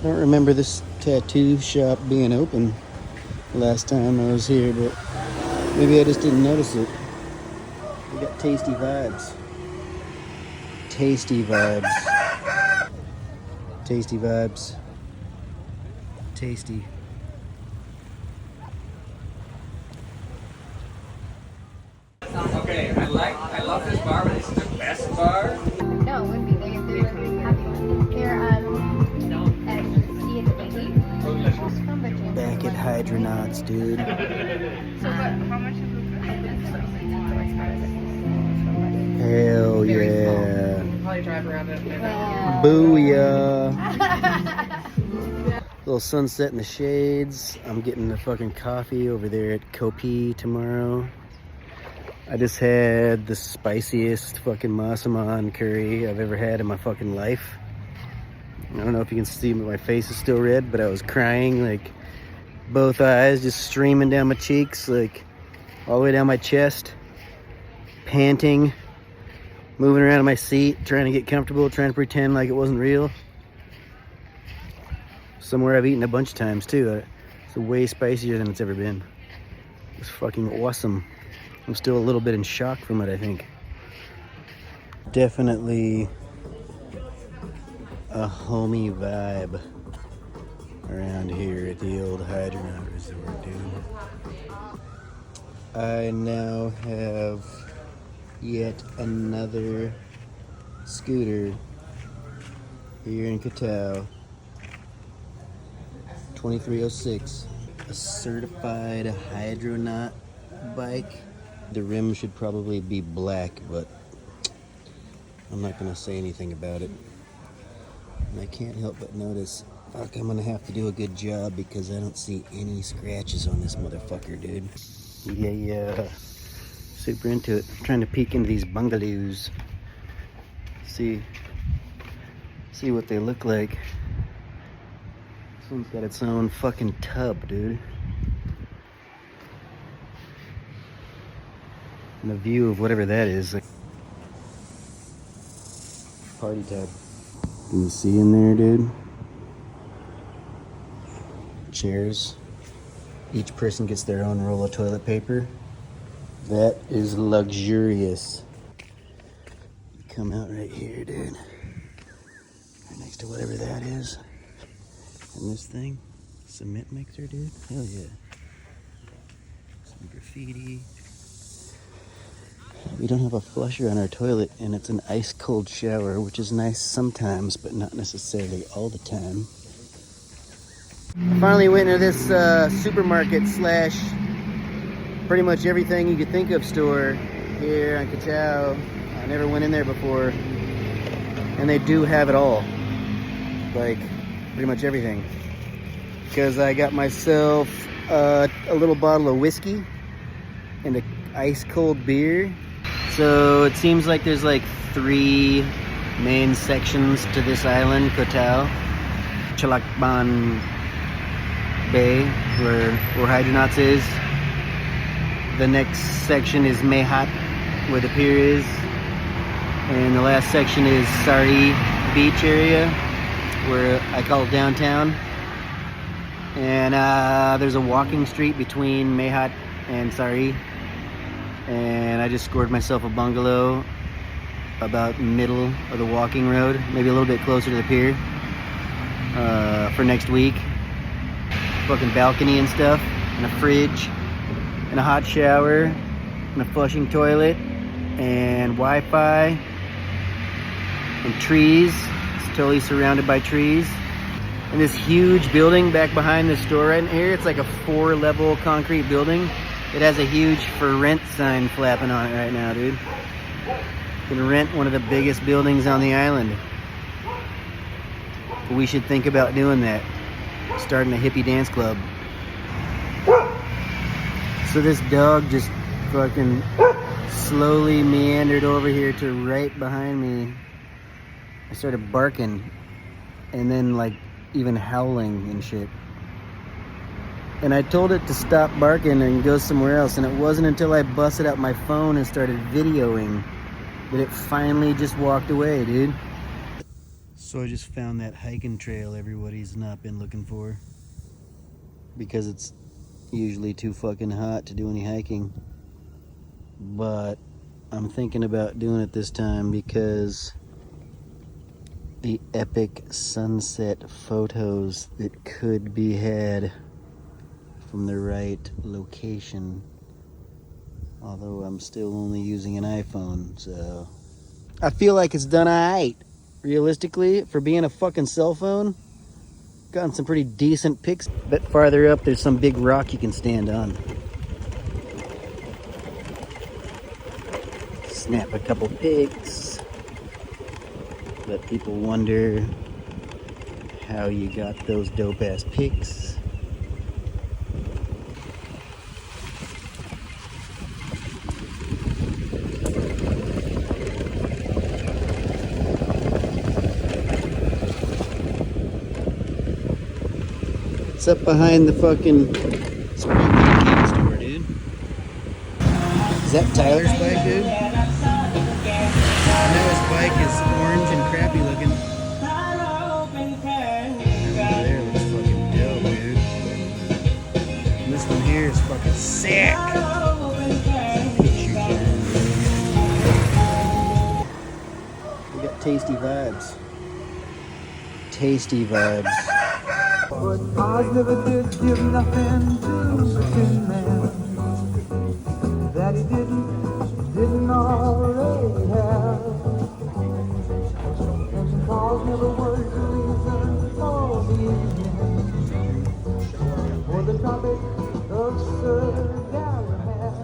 don't remember this tattoo shop being open last time I was here, but maybe I just didn't notice it. We got tasty vibes. Tasty vibes. Tasty vibes. Tasty. Okay, I love this bar, but this is the best bar. No, it would be. They're happy ones. They're at sea at the baby. Back at Hydronauts, dude. So, but how much is it? Hell yeah. Probably drive around it. Booyah. Little sunset in the shades. I'm getting the fucking coffee over there at Koh Tao tomorrow. I just had the spiciest fucking massaman curry I've ever had in my fucking life. I don't know if you can see, but my face is still red, but I was crying, like both eyes just streaming down my cheeks, like all the way down my chest, panting, moving around in my seat, trying to get comfortable, trying to pretend like it wasn't real. Somewhere I've eaten a bunch of times too. It's way spicier than it's ever been. It's fucking awesome. I'm still a little bit in shock from it, I think. Definitely a homey vibe around here at the old Hydronaut Resort, dude. I now have yet another scooter here in Koh Tao. 2306, a certified Hydronaut bike. The rim should probably be black, but I'm not gonna say anything about it. And I can't help but notice, fuck, I'm gonna have to do a good job because I don't see any scratches on this motherfucker, dude. Yeah. Super into it. I'm trying to peek into these bungalows. See what they look like. This one's got its own fucking tub, dude. And the view of whatever that is, like party tub. Can you see in there, dude? Chairs. Each person gets their own roll of toilet paper. That is luxurious. You come out right here, dude. Right next to whatever that is. And this thing, cement mixer, dude. Hell yeah. Some graffiti. We don't have a flusher on our toilet, and it's an ice cold shower, which is nice sometimes, but not necessarily all the time. I finally went into this supermarket slash pretty much everything you could think of store here on Koh Tao. I never went in there before, and they do have it all, like pretty much everything. Because I got myself a little bottle of whiskey and an ice cold beer. So it seems like there's like 3 main sections to this island, Koh Tao. Chalok Bay, where Hydronauts is. The next section is Haad, where the pier is. And the last section is Sari beach area, where I call it downtown. And there's a walking street between Haad and Sari. And I just scored myself a bungalow about middle of the walking road, maybe a little bit closer to the pier, for next week. Fucking balcony and stuff, and a fridge, and a hot shower, and a flushing toilet, and Wi-Fi, and trees. It's totally surrounded by trees. And this huge building back behind the store right here, it's like a 4-level concrete building. It has a huge for rent sign flapping on it right now, dude. You can rent one of the biggest buildings on the island. We should think about doing that. Starting a hippie dance club. So this dog just fucking slowly meandered over here to right behind me. I started barking and then like even howling and shit. And I told it to stop barking and go somewhere else, and it wasn't until I busted out my phone and started videoing that it finally just walked away, dude. So I just found that hiking trail everybody's not been looking for, because it's usually too fucking hot to do any hiking. But I'm thinking about doing it this time because the epic sunset photos that could be had from the right location. Although I'm still only using an iPhone, so I feel like it's done alright. Realistically, for being a fucking cell phone, gotten some pretty decent pics. A bit farther up, there's some big rock you can stand on. Snap a couple pics. Let people wonder how you got those dope ass pics. It's up behind the fucking Superhighway store, dude. Is that Tyler's bike, dude? I know his bike is orange and crappy looking. That one there looks fucking dope, dude. And this one here is fucking sick. We got tasty vibes. Tasty vibes. But Oz never did give nothing to the Tin Man that he didn't already have. And cause never was the reason for the evening or the topic of Sir Galahad.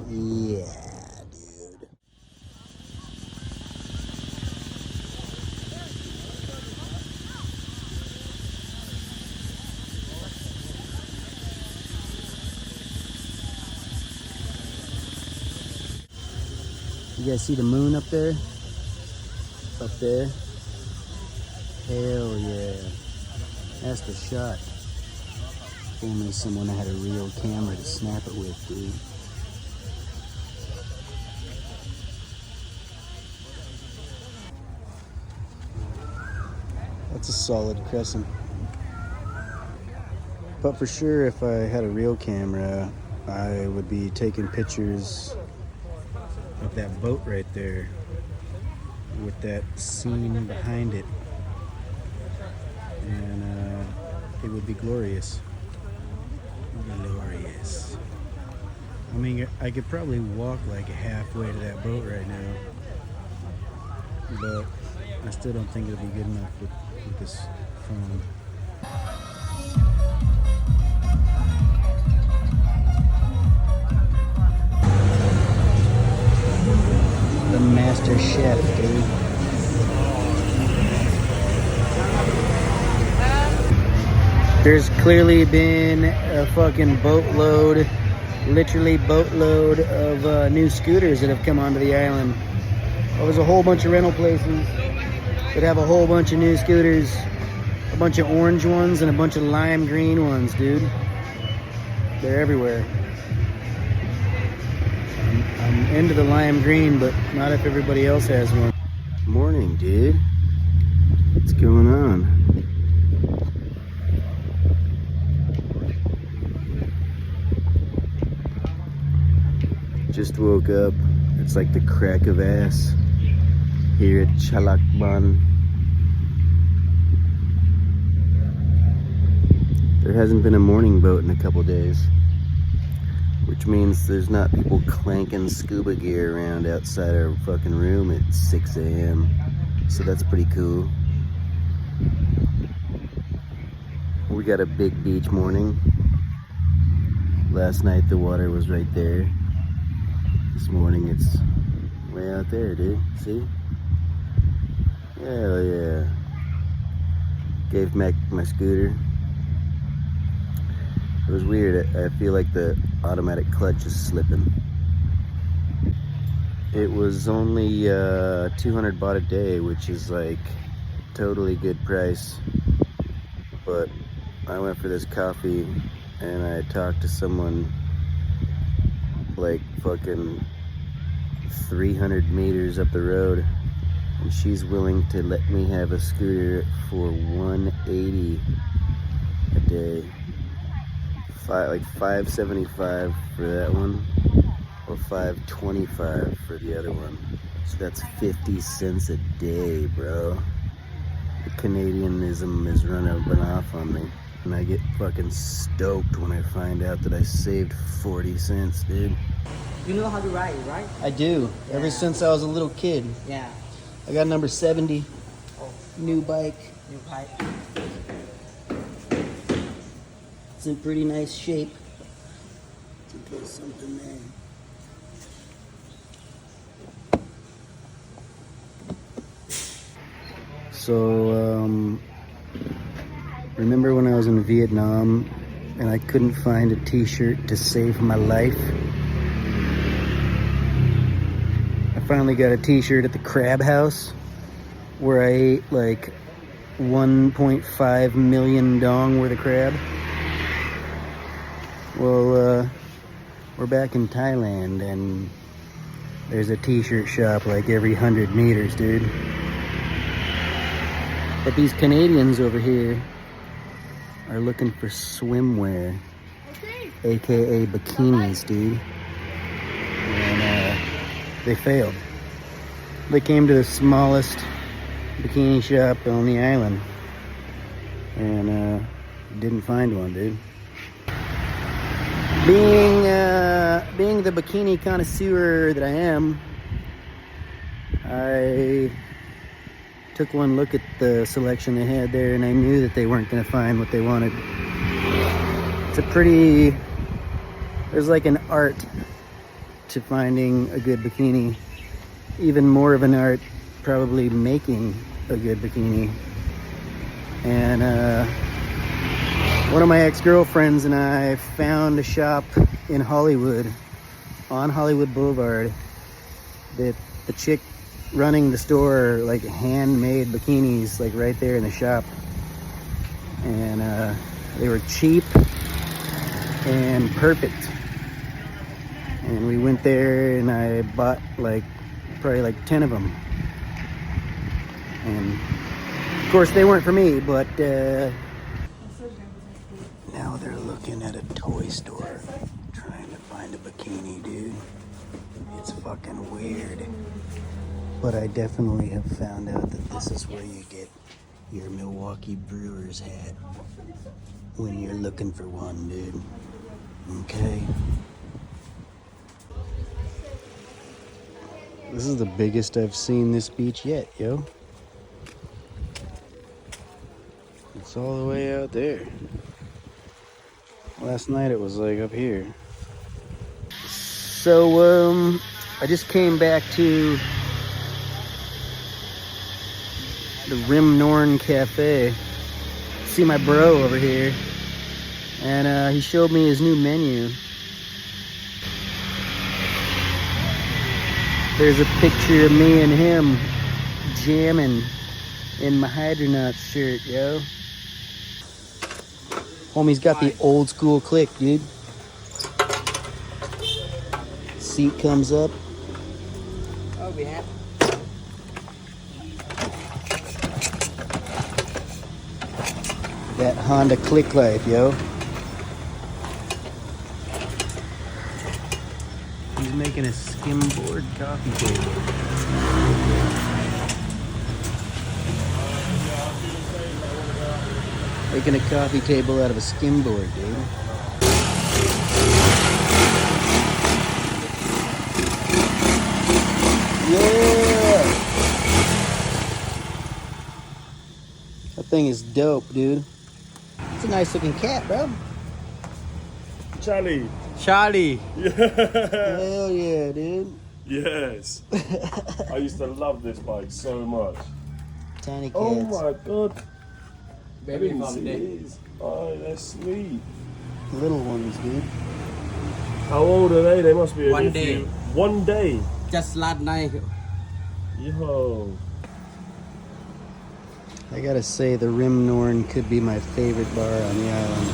Yeah, dude. You guys see the moon up there? Up there? Hell yeah. That's the shot. If only someone had a real camera to snap it with, dude. That's a solid crescent. But for sure, if I had a real camera, I would be taking pictures of that boat right there with that scene behind it, and it would be glorious. Glorious. I mean, I could probably walk like halfway to that boat right now, but I still don't think it'll be good enough with this phone. The master chef, dude. There's clearly been a fucking boatload, literally boatload of new scooters that have come onto the island. Well, there's a whole bunch of rental places that have a whole bunch of new scooters, a bunch of orange ones and a bunch of lime green ones, dude. They're everywhere. I'm into the lime green, but not if everybody else has one. Morning, dude. What's going on? Just woke up. It's like the crack of ass here at Chalok. There hasn't been a morning boat in a couple days, which means there's not people clanking scuba gear around outside our fucking room at 6 a.m. So that's pretty cool. We got a big beach morning. Last night the water was right there. This morning it's way out there, dude. See? Hell yeah. Gave back my scooter. It was weird. I feel like the automatic clutch is slipping. It was only 200 baht a day, which is like totally good price. But I went for this coffee and I talked to someone like fucking 300 meters up the road, and she's willing to let me have a scooter for $180 a day. Like $5.75 for that one, or $5.25 for the other one. So that's 50 cents a day, bro. The Canadianism is running off on me. And I get fucking stoked when I find out that I saved 40 cents, dude. You know how to ride, right? I do. Ever since I was a little kid. Yeah. I got number 70. New bike. New bike. It's in pretty nice shape. To put something there. So, remember when I was in Vietnam and I couldn't find a t-shirt to save my life? I finally got a t-shirt at the Crab House where I ate like 1.5 million dong worth of crab. Well, we're back in Thailand and there's a t-shirt shop like every 100 meters, dude. But these Canadians over here are looking for swimwear, aka bikinis, dude. And they failed. They came to the smallest bikini shop on the island and didn't find one, dude. Being the bikini connoisseur that I am, I took one look at the selection they had there and I knew that they weren't going to find what they wanted. There's like an art to finding a good bikini. Even more of an art probably making a good bikini. And one of my ex-girlfriends and I found a shop in Hollywood, on Hollywood Boulevard, that the chick running the store like handmade bikinis like right there in the shop, and they were cheap and perfect. And we went there and I bought probably like 10 of them, and of course they weren't for me, but now they're looking at a toy store trying to find a bikini, dude. It's fucking weird. But I definitely have found out that this is where you get your Milwaukee Brewers hat when you're looking for one, dude. Okay? This is the biggest I've seen this beach yet, yo. It's all the way out there. Last night it was like up here. So, I just came back to the Rim Norn Cafe. See my bro over here, and he showed me his new menu. There's a picture of me and him jamming in my Hydronauts shirt, yo. Homie's got the old school click, dude. Seat comes up. Oh, we have. That Honda Click Life, yo. He's making a skimboard coffee table. Making a coffee table out of a skimboard, dude. Yeah! That thing is dope, dude. It's a nice looking cat, bro. Charlie. Charlie. Hell yeah, dude. Yes. I used to love this bike so much. Tiny cats. Oh my god. Baby I didn't from see there. these. Oh, they're sweet. Little ones, dude. How old are they? They must be One only a day. few- 1 day. Just last night. Yo. I gotta say, the Rim Norn could be my favorite bar on the island.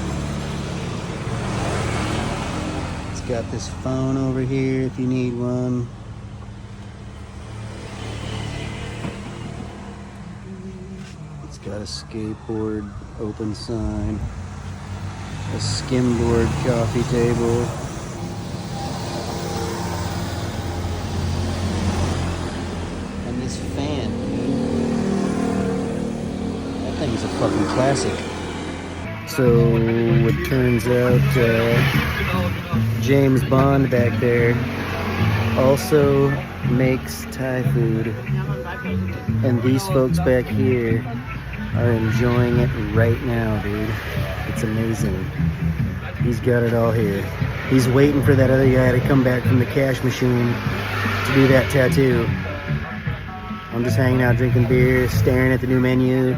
It's got this phone over here if you need one. Got a skateboard open sign, a skimboard coffee table, and this fan, dude. That thing's a fucking classic. So it turns out James Bond back there also makes Thai food, and these folks back here are enjoying it right now, dude. It's amazing. He's got it all here. He's waiting for that other guy to come back from the cash machine to do that tattoo. I'm just hanging out drinking beer, staring at the new menu.